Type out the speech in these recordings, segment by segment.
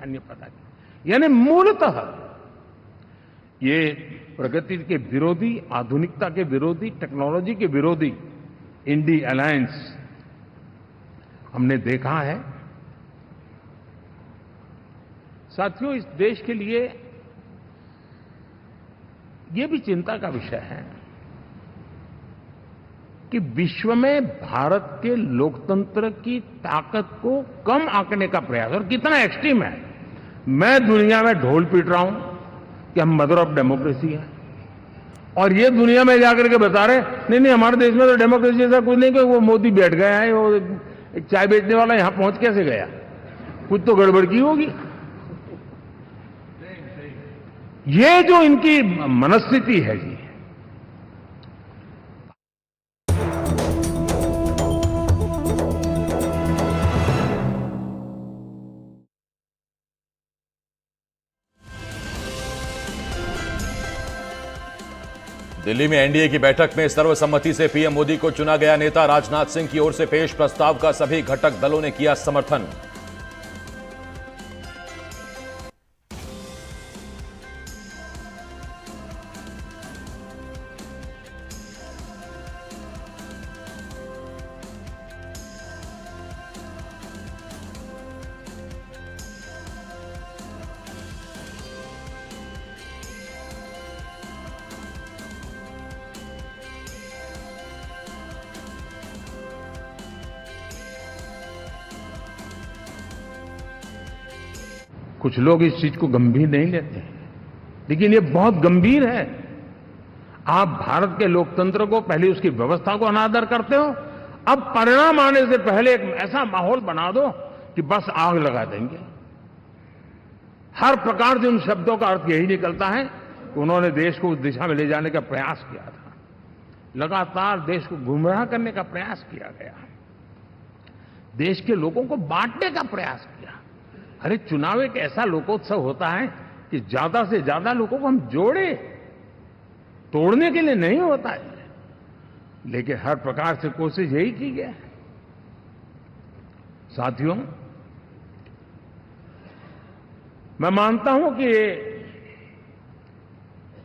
अन्य पता नहीं, यानी मूलतः ये प्रगति के विरोधी, आधुनिकता के विरोधी, टेक्नोलॉजी के विरोधी इंडी अलायंस हमने देखा है। साथियों, इस देश के लिए ये भी चिंता का विषय है कि विश्व में भारत के लोकतंत्र की ताकत को कम आंकने का प्रयास, और कितना एक्सट्रीम है। मैं दुनिया में ढोल पीट रहा हूं कि हम मदर ऑफ डेमोक्रेसी है, और ये दुनिया में जाकर के बता रहे नहीं नहीं हमारे देश में तो डेमोक्रेसी ऐसा कुछ नहीं, कि वो मोदी बैठ गया है, वो एक चाय बेचने वाला यहां पहुंच कैसे गया, कुछ तो गड़बड़ की होगी। ये जो इनकी मनस्थिति है जी, दिल्ली में एनडीए की बैठक में सर्वसम्मति से पीएम मोदी को चुना गया नेता। राजनाथ सिंह की ओर से पेश प्रस्ताव का सभी घटक दलों ने किया समर्थन। कुछ लोग इस चीज को गंभीर नहीं लेते हैं, लेकिन ये बहुत गंभीर है। आप भारत के लोकतंत्र को, पहले उसकी व्यवस्था को अनादर करते हो, अब परिणाम आने से पहले एक ऐसा माहौल बना दो कि बस आग लगा देंगे। हर प्रकार से उन शब्दों का अर्थ यही निकलता है कि उन्होंने देश को उस दिशा में ले जाने का प्रयास किया था। लगातार देश को गुमराह करने का प्रयास किया गया, देश के लोगों को बांटने का प्रयास किया। अरे चुनाव एक ऐसा लोकोत्सव होता है कि ज्यादा से ज्यादा लोगों को हम जोड़े, तोड़ने के लिए नहीं होता है। लेकिन हर प्रकार से कोशिश यही की गई। साथियों, मैं मानता हूं कि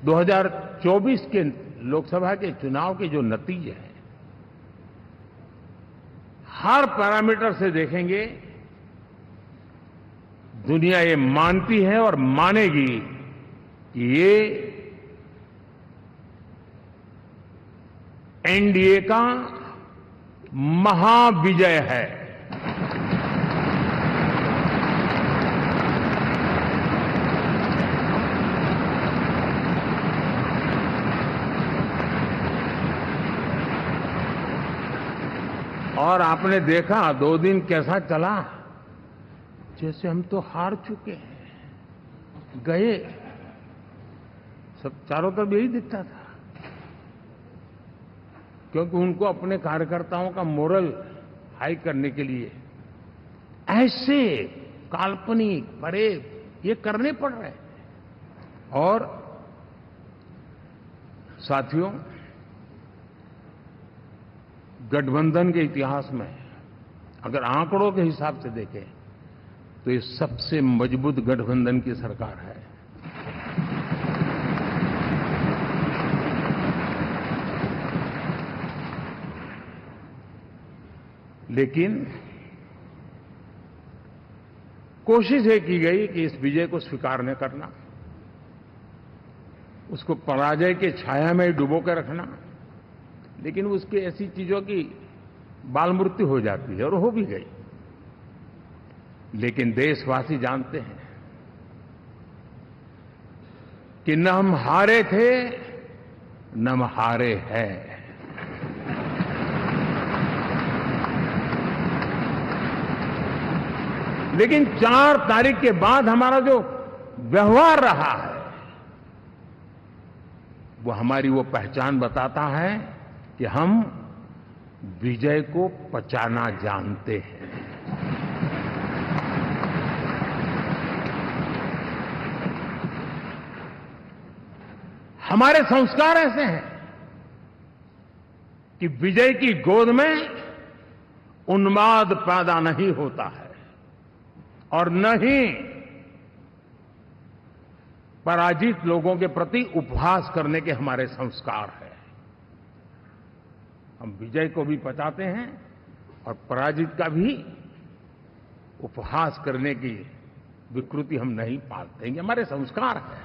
2024 के लोकसभा के चुनाव के जो नतीजे हैं, हर पैरामीटर से देखेंगे, दुनिया ये मानती है और मानेगी कि ये एनडीए का महाविजय है। और आपने देखा 2 दिन कैसा चला, जैसे हम तो हार चुके हैं, गए। सब चारों तरफ यही दिखता था, क्योंकि उनको अपने कार्यकर्ताओं का मोरल हाई करने के लिए ऐसे काल्पनिक परेड ये करने पड़ रहे हैं। और साथियों, गठबंधन के इतिहास में अगर आंकड़ों के हिसाब से देखें तो ये सबसे मजबूत गठबंधन की सरकार है। लेकिन कोशिश ये की गई कि इस विजय को स्वीकार न करना, उसको पराजय के छाया में डुबो के रखना। लेकिन उसकी ऐसी चीजों की बाल मृत्यु हो जाती है, और हो भी गई। लेकिन देशवासी जानते हैं कि न हम हारे थे, न हम हारे हैं। लेकिन 4 तारीख के बाद हमारा जो व्यवहार रहा है, वो हमारी वो पहचान बताता है कि हम विजय को पचाना जानते हैं। हमारे संस्कार ऐसे हैं कि विजय की गोद में उन्माद पैदा नहीं होता है और न ही पराजित लोगों के प्रति उपहास करने के हमारे संस्कार हैं। हम विजय को भी पचाते हैं और पराजित का भी उपहास करने की विकृति हम नहीं पालते, ये हमारे संस्कार हैं।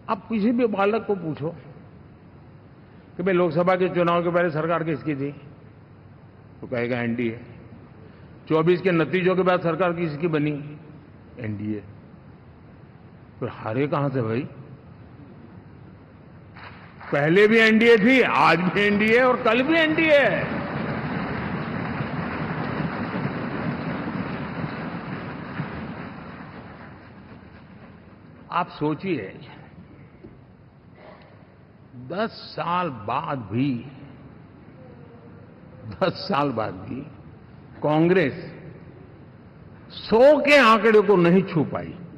अब किसी भी बालक को पूछो कि भाई लोकसभा के चुनाव के पहले सरकार किसकी थी, तो कहेगा एनडीए। 24 के नतीजों के बाद सरकार किसकी बनी, एनडीए। फिर हारे कहां से भाई? पहले भी एनडीए थी, आज भी एनडीए और कल भी एनडीए है। आप सोचिए 10 साल बाद भी कांग्रेस 100 के आंकड़े को नहीं छू पाई।